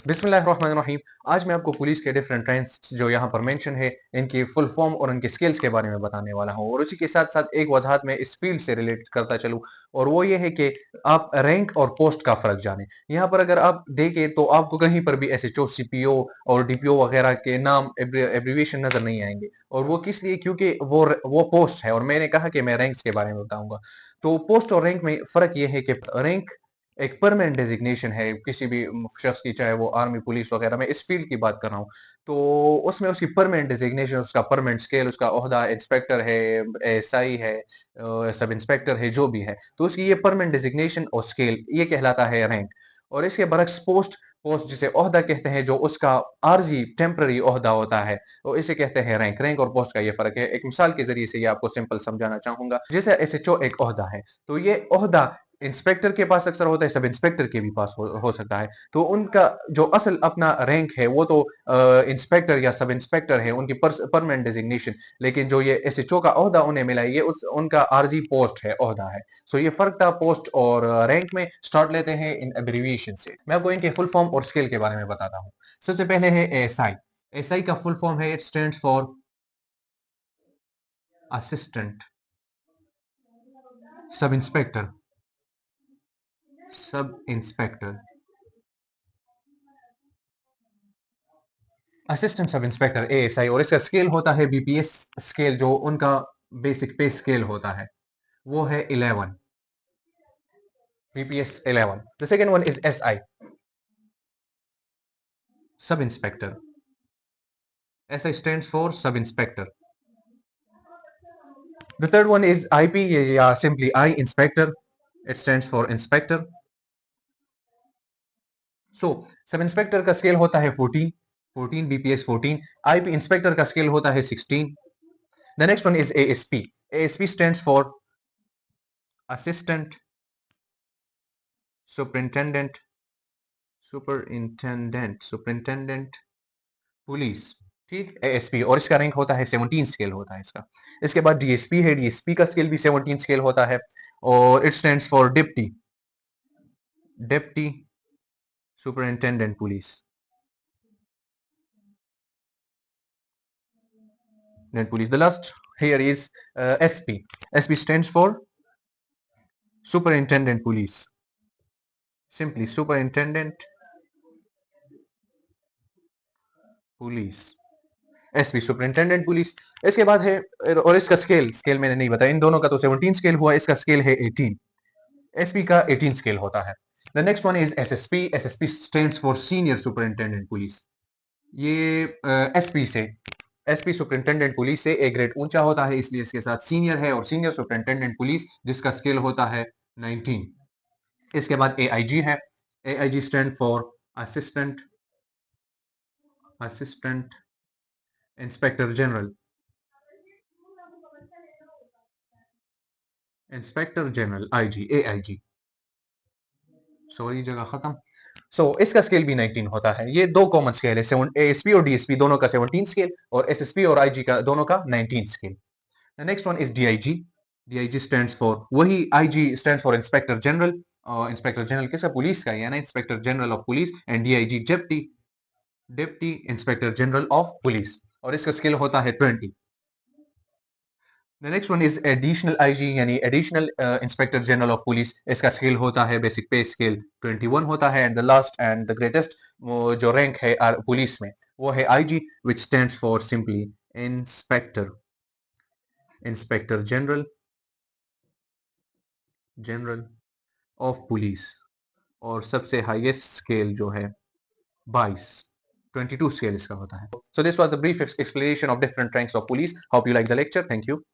बिस्मिल्लाहिर्रहमानिर्रहीम। आज मैं आपको पुलिस के डिफरेंट रैंक्स जो यहाँ पर मेंशन है, इनकी फुल फॉर्म और उनके स्केल्स के बारे में बताने वाला हूँ और उसी के साथ-साथ एक वज़ाहत मैं इस फील्ड से रिलेट करता चलूँ और वो ये है कि आप रैंक और पोस्ट का फ़र्क जानें। यहाँ पर अगर आप देखें तो आपको कहीं पर भी एसएचओ, सीपीओ और डीपीओ वगैरह के नाम एब्रिविएशन नज़र नहीं आएँगे और वो किस लिए? क्योंकि वो पोस्ट है और मैंने कहा कि मैं रैंक्स के बारे में बताऊँगा। तो पोस्ट और रैंक में फ़र्क ये है कि रैंक एक परमानेंट डेजिग्नेशन है किसी भी शख्स की, चाहे वो आर्मी, पुलिस वगैरह, मैं इस फील्ड की बात कर रहा हूँ। तो उसमें उसकी परमानेंट डेजिग्नेशन, उसका परमानेंट स्केल, उसका ओहदा इंस्पेक्टर है, एएसआई है, सब इंस्पेक्टर है, जो भी है। तो उसकी ये परमानेंट डेजिग्नेशन और स्केल ये कहलाता है रैंक। और इसके बरक्स पोस्ट, पोस्ट जिसे ओहदा कहते हैं, जो उसका आर्जी टेम्पररी ओहदा होता है, तो इसे कहते हैं रैंक। रैंक और पोस्ट का ये फ़र्क है। एक मिसाल के ज़रिए से ये आपको सिंपल समझाना चाहूँगा। जैसे एसएचओ एक ओहदा है, तो ये ओहदा इंस्पेक्टर के पास अक्सर होता है, सब इंस्पेक्टर के भी पास हो सकता है। तो उनका जो असल अपना रैंक है वो तो इंस्पेक्टर या सब इंस्पेक्टर है, उनकी परमानेंट डेजिग्नेशन। लेकिन जो ये एसएचओ का ओहदा उन्हें मिला है, ये उस उनका आरजी पोस्ट है, ओहदा है। सो ये फर्क था पोस्ट और रैंक में। स्टार्ट लेते हैं इन एब्रिविएशन से। मैं आपको इनके फुल फॉर्म और स्केल के बारे में बताता हूँ। सबसे पहले है एएसआई। एएसआई का फुल फॉर्म है, it stands for assistant sub inspector. Sub inspector, assistant sub inspector, ASI. और इसका स्केल होता है बीपीएस स्केल, जो उनका बेसिक पे स्केल होता है वो है 11, BPS 11। The second one is SI, sub inspector. SI stands for sub inspector. The third one is IP या simply I inspector, it stands for inspector. So sub inspector का scale होता है 14, 14 BPS 14। IP inspector का scale होता है 16। The next one is ASP. ASP stands for assistant superintendent, superintendent police. ठीक, ASP. और इसका रैंक होता है 17 स्केल होता है इसका। इसके बाद डीएसपी है, डीएसपी का स्केल भी 17 स्केल होता है और it stands for deputy, deputy superintendent police, police. The last here is SP. SP stands for Superintendent Police. Simply Superintendent Police. SP superintendent police. इसके बाद है, और इसका स्केल, मैंने नहीं बताया, इन दोनों का तो 17 स्केल हुआ, इसका स्केल है 18। एसपी का 18 स्केल होता है। The next one is SSP. SSP stands for senior superintendent police. ये एसपी से, एसपी सुपरिंटेंडेंट पुलिस से एक ग्रेड ऊंचा होता है, इसलिए इसके साथ सीनियर है, और सीनियर सुपरिंटेंडेंट पुलिस जिसका स्केल होता है 19। इसके बाद एआईजी है। AIG stand for assistant, assistant inspector general, inspector general, IG, AIG. Sorry, जगह खत्म। इसका स्केल भी 19 होता है। ये दो कॉमन स्केल है, एएसपी और डीएसपी दोनों का 17 स्केल, और एसएसपी और आईजी का दोनों का 19 scale. The next one is DIG. DIG stands for, वही IG stands for inspector general. Inspector general किसका? पुलिस का, यानी inspector general of police. And DIG deputy, deputy inspector general of police, और इसका स्केल होता है 20। The next one is additional IG, यानी additional inspector general of police. इसका scale होता है, बेसिक पे स्केल 21 होता है। And the last and the greatest जो रैंक है पुलिस में, वो है IG, which stands for simply inspector, inspector general, general of police. और सबसे हाईएस्ट स्केल जो है 22, 22 स्केल इसका होता है। So this was the brief explanation of different ranks of police. Hope you like the lecture. Thank you.